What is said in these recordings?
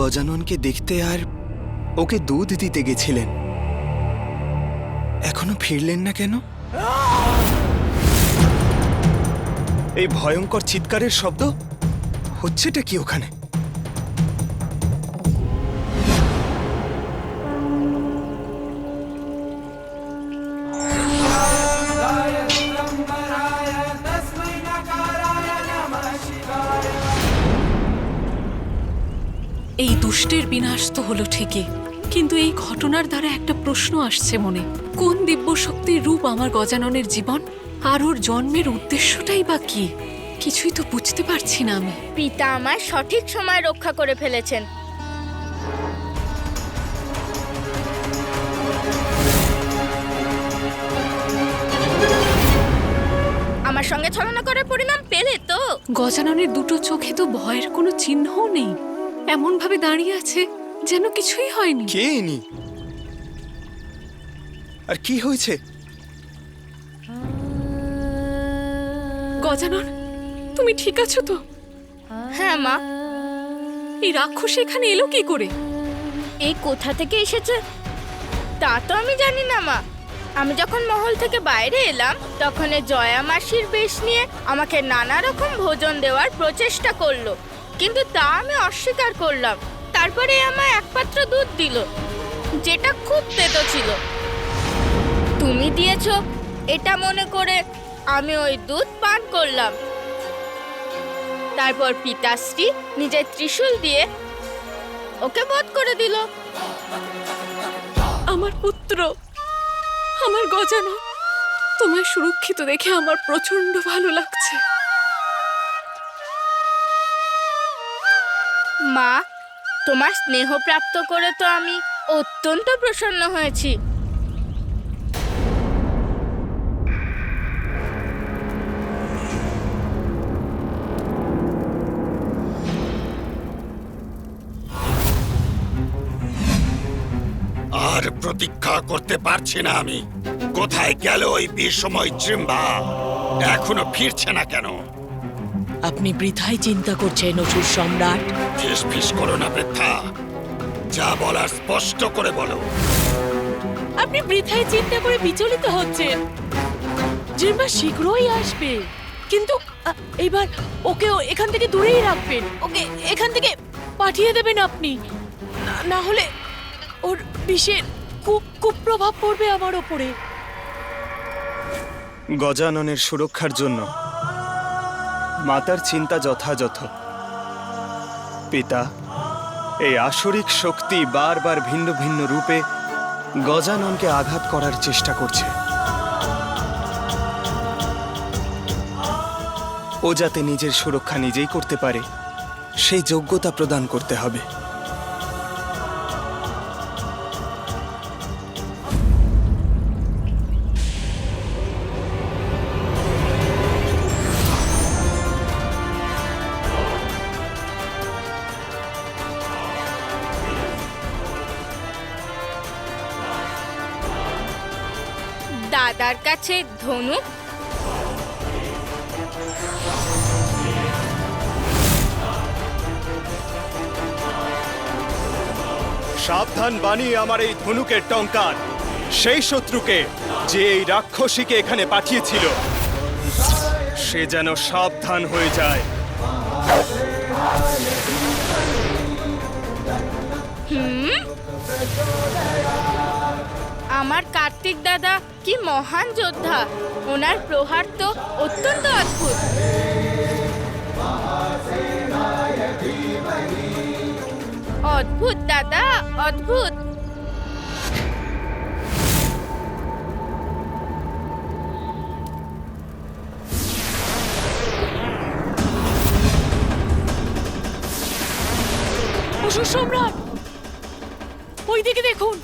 গজাননকে দেখতে আর ওকে দুধ দিতে গেছিলেন। এখনো ফিরলেন না কেন? এই ভয়ঙ্কর চিৎকারের শব্দ হচ্ছেটা কি ওখানে? এই দুষ্টের বিনাশ তো হলো ঠিকই, কিন্তু এই ঘটনার দ্বারা একটা প্রশ্ন আসছে মনে। কোন দিব্য শক্তির রূপ আমার গজাননের জীবন? আর ওর জন্মের উদ্দেশ্যটাই বা কি? কিছুই তো বুঝতে পারছি না আমি। পিতা আমায় সঠিক সময় রক্ষা করে ফেলেছেন। আমার সঙ্গে ছলনা করার পরিণাম পেলে তো? গজাননের দুটো চোখে তো ভয়ের কোনো চিহ্নও নেই, এমন ভাবে দাঁড়িয়ে আছে যেন কিছুই হয়নি। কে ইনি? আর কি হয়েছে? গজানন, তুমি ঠিক আছো তো? হ্যাঁ মা। এই রাক্ষস এখানে এলো কি করে? এই কোথা থেকে এসেছে তা তো আমি জানি না মা। আমি যখন মহল থেকে বাইরে এলাম তখন জয়া মাসির বেশ নিয়ে আমাকে নানা রকম ভোজন দেওয়ার প্রচেষ্টা করলো, কিন্তু তা আমি অস্বীকার করলাম। তারপরে আমায় এক পাত্র দুধ দিল, যেটা খুব তেতো ছিল। তুমি দিয়েছো এটা মনে করে আমি ওই দুধ পান করলাম। তারপর পিতাশ্রী নিজের ত্রিশূল দিয়ে ওকে বধ করে দিল। আমার পুত্র, আমার গজানন, তোমায় সুরক্ষিত দেখে আমার প্রচন্ড ভালো লাগছে। মা, তোমার স্নেহ প্রাপ্ত করে তো আমি অত্যন্ত প্রসন্ন হয়েছি। আর প্রতীক্ষা করতে পারছি না আমি। কোথায় গেল ওই বিষময় জিহ্বা? এখনো ফিরছে না কেন? আপনি বৃথাই চিন্তা করছেন অসুর সম্রাট। ফিস ফিস করো না বৃদ্ধা, যা বলার স্পষ্ট করে বলো। আপনি বৃথাই চিন্তা করে বিচলিত হচ্ছেন। জিহ্বা শীঘ্রই আসবে, কিন্তু এবার ওকে এখান থেকে দূরেই রাখবেন। ওকে এখান থেকে পাঠিয়ে দেবেন আপনি, না হলে ওর বিষের কুপ্রভাব পড়বে আমার ওপরে। গজাননের সুরক্ষার জন্য মাতার চিন্তা যথাযথ। পিতা, এই আসরিক শক্তি বারবার ভিন্ন ভিন্ন রূপে গজাননকে আঘাত করার চেষ্টা করছে। ও যাতে নিজের সুরক্ষা নিজেই করতে পারে সেই যোগ্যতা প্রদান করতে হবে। দাদার কাছে ধনুক, সাবধান বাণী আমার এই ধনুকের টঙ্কার, সেই শত্রুকে যে এই রাক্ষসীকে এখানে পাঠিয়েছিল সে যেন সাবধান হয়ে যায়। আমার কার্তিক দাদা কি মহান যোদ্ধা! ওনার প্রহার তো অত্যন্ত অদ্ভুত। অদ্ভুত দাদা, অদ্ভুত। অসুর সম্রাট, ওই দিকে দেখুন।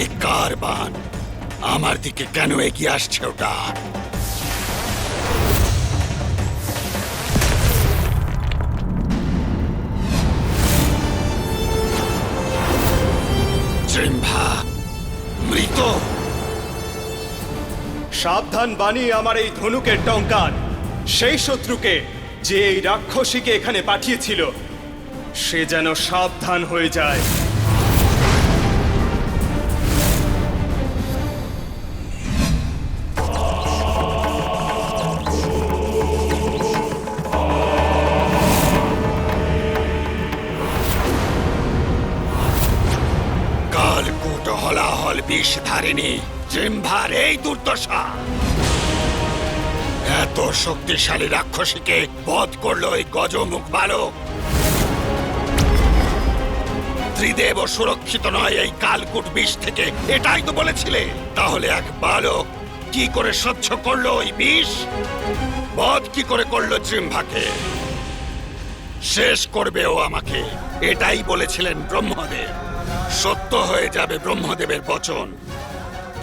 এ কার বান? আমার দিকে কেন এগিয়ে আসছে ওটা? জিহ্বা মৃত। সাবধান বাণী আমার এই ধনুকের টঙ্কার সেই শত্রুকে যে এই রাক্ষসীকে এখানে পাঠিয়েছিল, সে যেন সাবধান হয়ে যায়। কালকূট হলাহল বিষ ধারিণী জিহ্বার এই দুর্দশা। এত শক্তিশালী রাক্ষসীকে বধ করলো এই গজমুখ বালক। ত্রিদেব সুরক্ষিত নয় এই কালকূট বিষ থেকে, এটাই তো বলেছিলে। তাহলে এক বালক কি করে সহ্য করলো ওই বিষ? বধ কি করে করলো জিহ্বাকে? শেষ করবে ও আমাকে, এটাই বলেছিলেন ব্রহ্মদেব। সত্য হয়ে যাবে ব্রহ্মদেবের বচন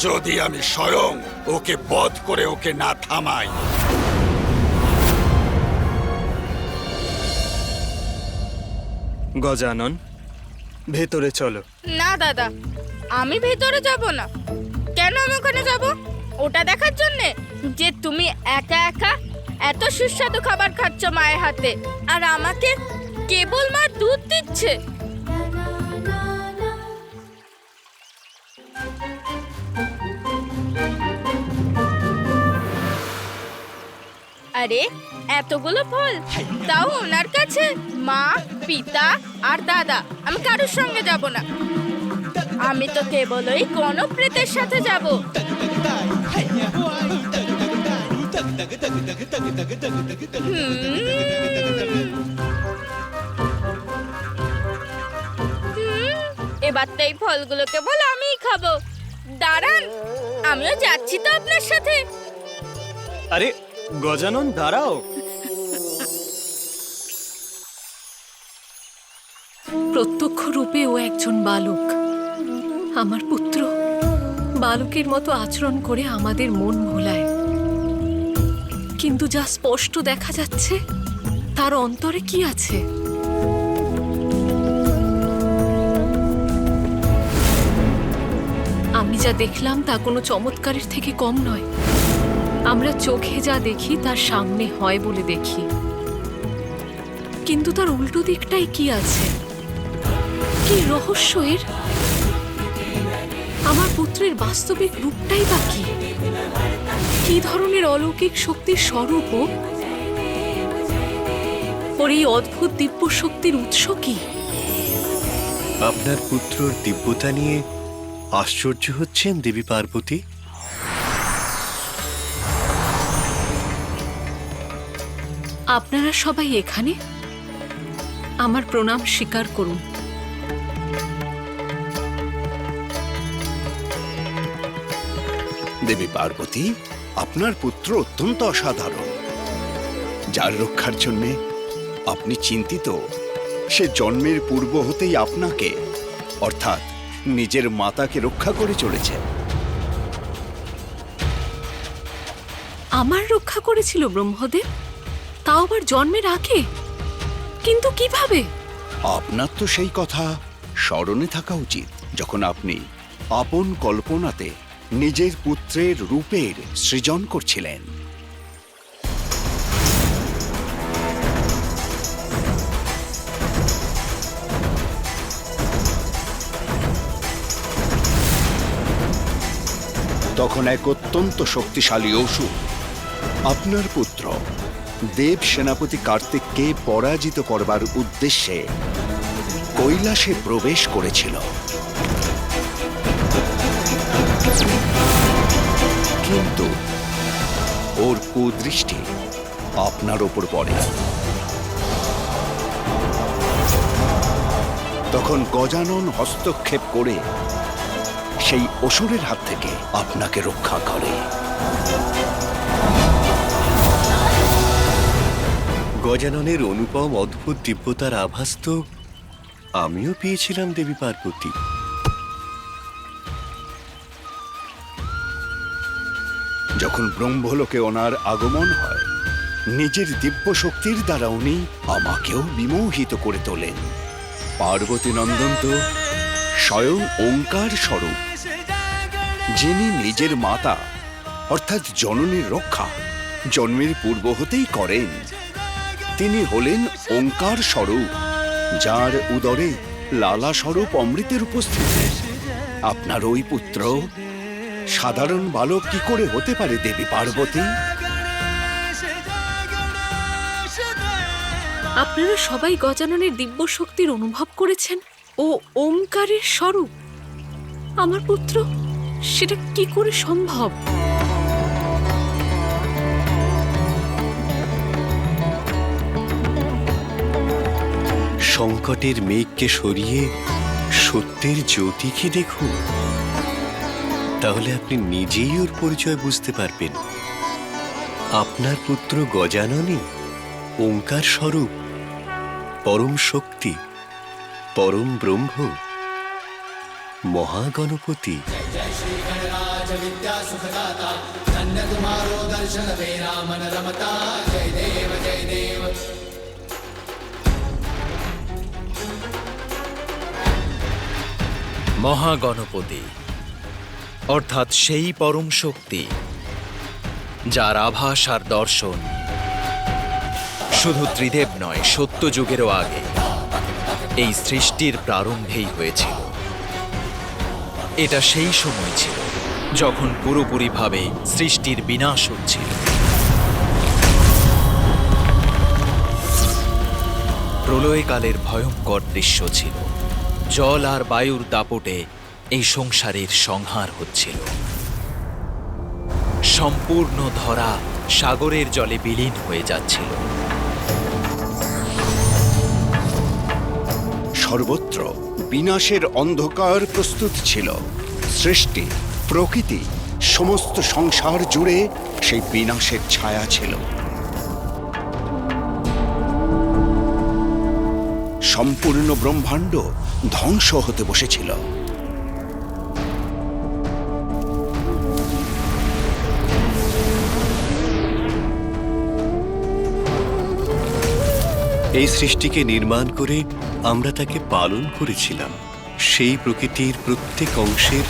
যদি আমি স্বয়ং ওকে বধ করে ওকে না থামাই। গজানন, ভেতরে চলো। না দাদা, আমি ভেতরে যাব না। কেন আমি ওখানে যাব? ওটা দেখার জন্যে যে তুমি একা একা এত সুস্বাদু খাবার খাচ্ছ মায়ের হাতে, আর আমাকে কেবল মা দুধ দিচ্ছে। আরে এতগুলো ফল, তাও ওনার কাছে। মা, পিতা আর দাদা, আমি কারোর সঙ্গে যাব না। আমি তো কেবল ওই গণপ্রেতের সাথে যাব। এবার তো এই ফলগুলো কেবল আমিই খাবো। দাঁড়ান, আমিও যাচ্ছি তো আপনার সাথে। আরে গজানন, দাঁড়াও। প্রত্যক্ষ রূপে ও একজন বালক, আমার পুত্র। বালকের মতো আচরণ করে আমাদের মন ভোলায়, কিন্তু যা স্পষ্ট দেখা যাচ্ছে তার অন্তরে কি আছে? আমি যা দেখলাম তা কোনো চমৎকারের থেকে কম নয়। আমরা চোখে যা দেখি তার সামনে হয় বলে দেখি, কিন্তু তার উল্টো দিকটাই কি আছে? কি রহস্য এর? আমার পুত্রের বাস্তবিক রূপটাই বা কি? কি ধরনের অলৌকিক শক্তির স্বরূপ ও? ওর এই অদ্ভুত দিব্য শক্তির উৎস কি? আপনার পুত্রর দিব্যতা নিয়ে আশ্চর্য হচ্ছেন দেবী পার্বতী? আপনারা সবাই এখানে? আমার প্রণাম স্বীকার করুন। দেবী পার্বতী, আপনার পুত্র অত্যন্ত অসাধারণ। যার রক্ষার জন্য আপনি চিন্তিত, সে জন্মের পূর্ব হতেই আপনাকে, অর্থাৎ নিজের মাতাকে রক্ষা করে চলেছে। আমার রক্ষা করেছিল ব্রহ্মদেব, তাও আবার জন্মের আগে? কিন্তু কিভাবে? আপনার তো সেই কথা স্মরণে থাকা উচিত, যখন আপনি আপন কল্পনাতে নিজের পুত্রের রূপের সৃজন করছিলেন। তখন এক অত্যন্ত শক্তিশালী অসুর আপনার পুত্র দেব সেনাপতি কার্তিককে পরাজিত করবার উদ্দেশ্যে কৈলাসে প্রবেশ করেছিল। কিন্তু ওর কুদৃষ্টি আপনার ওপর পড়ে। তখন গজানন হস্তক্ষেপ করে সেই অসুরের হাত থেকে আপনাকে রক্ষা করে। গজাননের অনুপম অদ্ভুত দিব্যতার আভাস তো আমিও পেয়েছিলাম দেবী পার্বতী। যখন ব্রহ্মলোকে ওনার আগমন হয়, নিজের দিব্য শক্তির দ্বারা উনি আমাকেও বিমোহিত করে তোলেন। পার্বতী নন্দন তো স্বয়ং ওঙ্কার স্বরূপ, যিনি নিজের মাতা অর্থাৎ জননীর রক্ষা জন্মের পূর্ব হতেই করেন। তিনি হলেন ওঙ্কার স্বরূপ, যার উদরে লালা স্বরূপ অমৃতের উপস্থিতি। আপনার ওই পুত্র সাধারণ বালক কি করে হতে পারে দেবী পার্বতী? আপনারা সবাই গজাননের দিব্য শক্তির অনুভব করেছেন ও ওমকারের স্বরূপ। আমার পুত্র, সেটা কি করে সম্ভব? সংকটের মেঘকে সরিয়ে সত্যের জ্যোতিকে দেখুন, তাহলে আপনি নিজেই ওর পরিচয় বুঝতে পারবেন। আপনার পুত্র গজাননই ওঙ্কার স্বরূপ, পরম শক্তি, পরম ব্রহ্ম, মহাগণপতি। মহাগণপতি অর্থাৎ সেই পরম শক্তি যার আভাস আর দর্শন শুধু ত্রিদেব নয়, সত্যযুগেরও আগে এই সৃষ্টির প্রারম্ভেই হয়েছিল। এটা সেই সময় ছিল যখন পুরোপুরিভাবে সৃষ্টির বিনাশ হচ্ছিল। প্রলয়কালের ভয়ঙ্কর দৃশ্য ছিল। জল আর বায়ুর দাপটে এই সংসারের সংহার হচ্ছিল। সম্পূর্ণ ধরা সাগরের জলে বিলীন হয়ে যাচ্ছিল। সর্বত্র বিনাশের অন্ধকার প্রস্তুত ছিল। সৃষ্টি, প্রকৃতি, সমস্ত সংসার জুড়ে সেই বিনাশের ছায়া ছিল। সম্পূর্ণ ব্রহ্মাণ্ড ধ্বংস হতে বসেছিল। এই সৃষ্টিকে নির্মাণ করে আমরা তাকে পালন করেছিলাম। সেই প্রকৃতির প্রত্যেক অংশের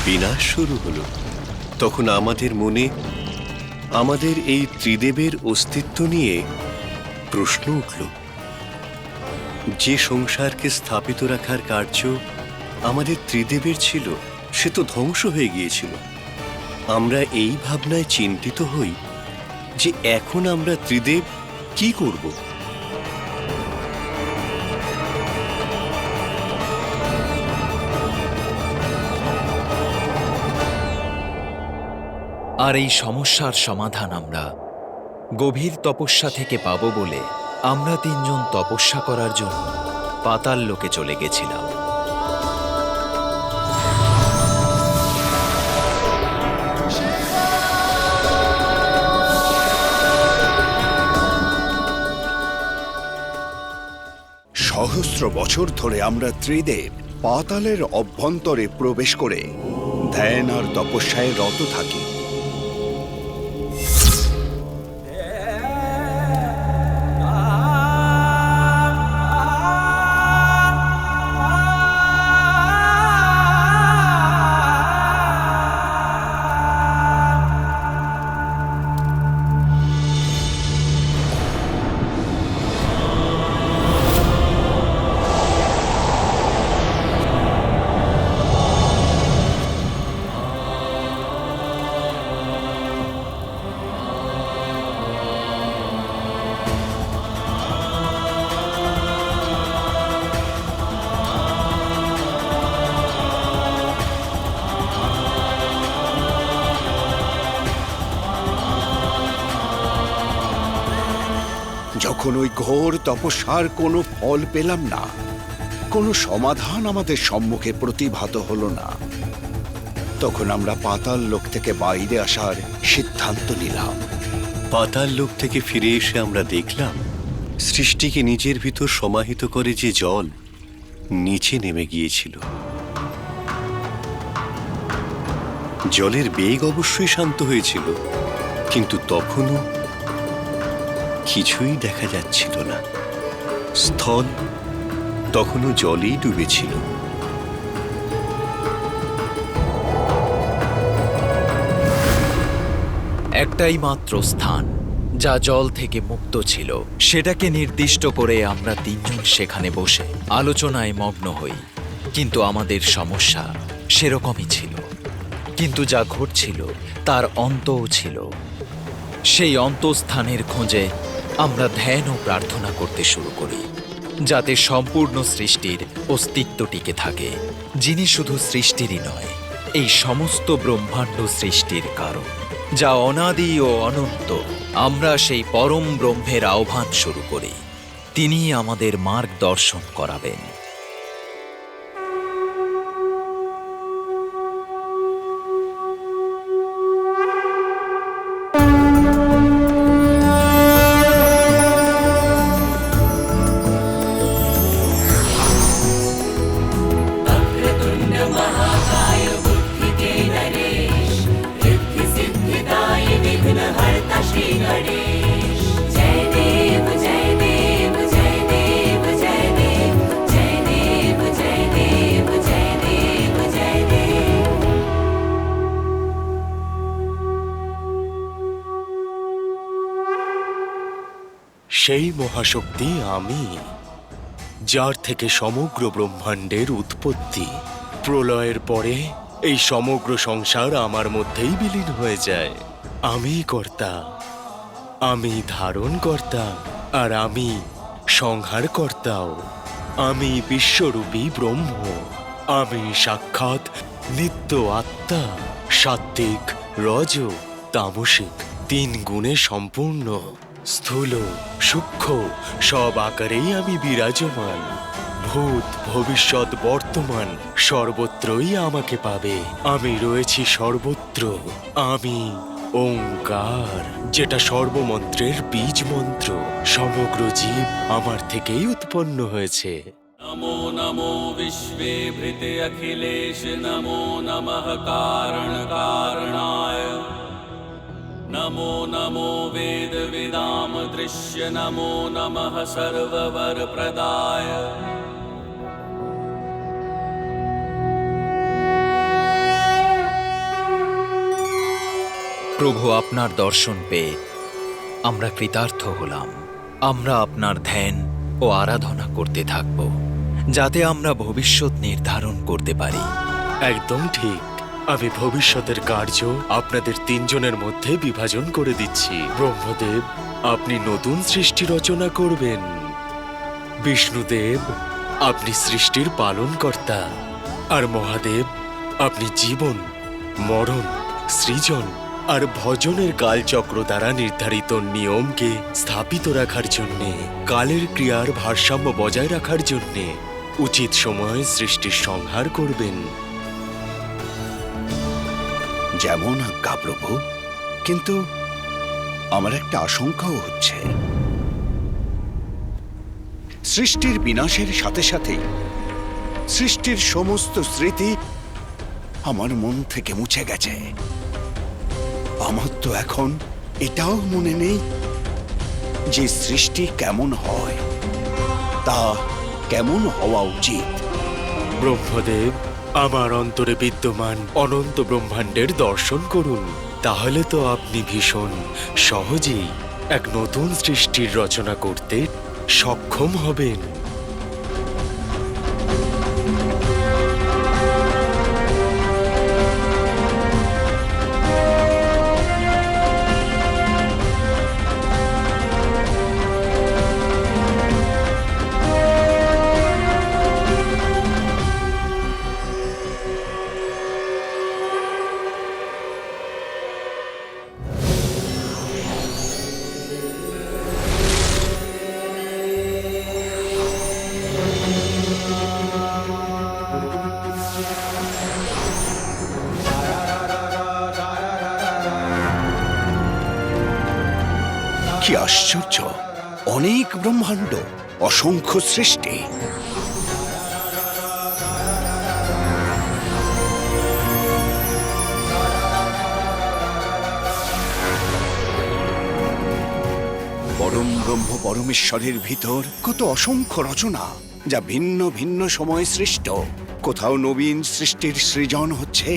বিনাশ শুরু হলো। তখন আমাদের মনে আমাদের এই ত্রিদেবের অস্তিত্ব নিয়ে প্রশ্ন উঠল। যে সংসারকে স্থাপিত রাখার কার্য আমাদের ত্রিদেবের ছিল, সে তো ধ্বংস হয়ে গিয়েছিল। আমরা এই ভাবনায় চিন্তিত হই যে এখন আমরা ত্রিদেব কি করব। আর এই সমস্যার সমাধান আমরা গভীর তপস্যা থেকে পাব বলে আমরা তিনজন তপস্যা করার জন্য পাতাল লোকে চলে গেছিলাম। সহস্র বছর ধরে আমরা ত্রিদেব পাতালের অভ্যন্তরে প্রবেশ করে ধ্যান আর তপস্যায় রত থাকি। যখন ওই ঘোর তপস্যার কোনো ফল পেলাম না, কোনো সমাধান আমাদের সম্মুখে প্রতিভাত হলো না, তখন আমরা পাতাল লোক থেকে বাইরে আসার সিদ্ধান্ত নিলাম। পাতাল লোক থেকে ফিরে এসে আমরা দেখলাম সৃষ্টিকে নিজের ভিতর সমাহিত করে যে জল নিচে নেমে গিয়েছিল। জলের বেগ অবশ্যই শান্ত হয়েছিল, কিন্তু তখনও কিছুই দেখা যাচ্ছিল না। স্থল তখনও জলেই ডুবেছিল। একটাই মাত্র স্থান যা জল থেকে মুক্ত ছিল। সেটাকে নির্দিষ্ট করে আমরা তিনজন সেখানে বসে আলোচনায় মগ্ন হই। কিন্তু আমাদের সমস্যা সেরকমই ছিল, কিন্তু যা ঘটছিল তার অন্তও ছিল। সেই অন্তস্থানের খোঁজে আমরা ধ্যান ও প্রার্থনা করতে শুরু করি, যাতে সম্পূর্ণ সৃষ্টির অস্তিত্ব টিকে থাকে, যিনি শুধু সৃষ্টিরই নয়, এই সমস্ত ব্রহ্মাণ্ড সৃষ্টির কারণ, যা অনাদি ও অনন্ত। আমরা সেই পরম ব্রহ্মের আহ্বান শুরু করি। তিনি আমাদের মার্গদর্শন করাবেন। সেই মহাশক্তি আমি, যার থেকে সমগ্র ব্রহ্মাণ্ডের উৎপত্তি। প্রলয়ের পরে এই সমগ্র সংসার আমার মধ্যেই বিলীন হয়ে যায়। আমি কর্তা, আমি ধারণ কর্তা, আর আমি সংহার কর্তাও। আমি বিশ্বরূপী ব্রহ্ম। আমি সাক্ষাৎ নিত্য আত্মা, সাত্ত্বিক, রজ, তামসিক, 3 গুণে সম্পূর্ণ। স্থূল সূক্ষ্ম সব আকারেই আমি বিরাজমান। ভূত ভবিষ্যৎ বর্তমান সর্বত্রই আমাকে পাবে। আমি রয়েছি সর্বত্র। আমি ওঙ্কার, যেটা সর্বমন্ত্রের বীজ মন্ত্র। সমগ্র জীব আমার থেকেই উৎপন্ন হয়েছে। नमो नमो विश्वे भृते अखिलेश नमो नमः कारण कारणाय नमो नमो वेद विदाम दृश्य नमो नमः सर्ववर प्रदाय। প্রভু, আপনার দর্শন পেয়ে আমরা কৃতার্থ হলাম। আমরা আপনার ধ্যান ও আরাধনা করতে থাকব, যাতে আমরা ভবিষ্যৎ নির্ধারণ করতে পারি। একদম ঠিক। আমি ভবিষ্যতের কার্য আপনাদের 3 জনের মধ্যে বিভাজন করে দিচ্ছি। ব্রহ্মদেব, আপনি নতুন সৃষ্টি রচনা করবেন। বিষ্ণুদেব, আপনি সৃষ্টির পালনকর্তা। আর মহাদেব, আপনি জীবন, মরণ, সৃজন আর ভজনের কালচক্র দ্বারা নির্ধারিত নিয়মকে স্থাপিত রাখার জন্যে, কালের ক্রিয়ার ভারসাম্য বজায় রাখার জন্যে উচিত সময় সৃষ্টির সংহার করবেন। যেমন আজ্ঞা প্রভু, কিন্তু আমার একটা আশঙ্কাও হচ্ছে। সৃষ্টির বিনাশের সাথে সাথেই সৃষ্টির সমস্ত স্মৃতি আমার মন থেকে মুছে গেছে। আমার তো এখন এটাও মনে নেই যে সৃষ্টি কেমন হয়, তা কেমন হওয়া উচিত। ব্রহ্মদেব, আমার অন্তরে বিদ্যমান অনন্ত ব্রহ্মাণ্ডের দর্শন করুন। তাহলে তো আপনি ভীষণ সহজেই এক নতুন সৃষ্টির রচনা করতে সক্ষম হবেন। কি আশ্চর্য! অনেক ব্রহ্মাণ্ড, অসংখ্য সৃষ্টি। পরম ব্রহ্ম পরমেশ্বরের ভিতর কত অসংখ্য রচনা, যা ভিন্ন ভিন্ন সময়ে সৃষ্ট। কোথাও নবীন সৃষ্টির সৃজন হচ্ছে,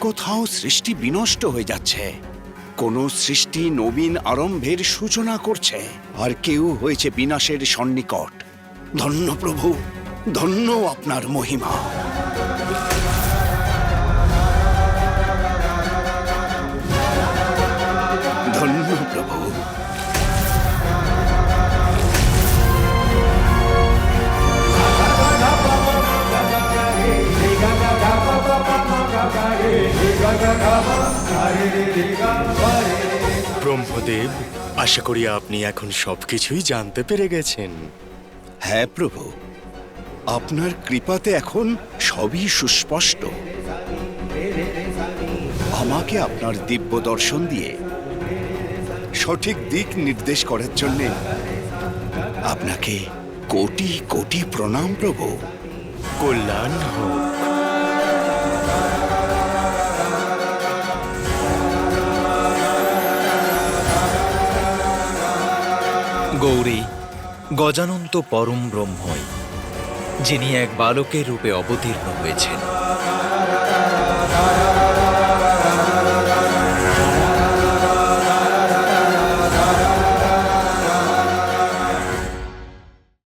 কোথাও সৃষ্টি বিনষ্ট হয়ে যাচ্ছে। কোনো সৃষ্টি নবীন আরম্ভের সূচনা করছে, আর কেউ হয়েছে বিনাশের সন্নিকট। ধন্য প্রভু, ধন্য আপনার মহিমা। ধন্য প্রভু। ব্রহ্মদেব, আশা করি আপনি এখন সবকিছুই জানতে পেরে গেছেন। হ্যাঁ প্রভু, আপনার কৃপাতে এখন সবই সুস্পষ্ট। আমাকে আপনার দিব্য দর্শন দিয়ে সঠিক দিক নির্দেশ করার জন্য আপনাকে কোটি কোটি প্রণাম প্রভু। কল্যাণ হোক। গৌরী গজানন্ত পরম ব্রহ্মই, যিনি এক বালকের রূপে অবতীর্ণ হয়েছেন।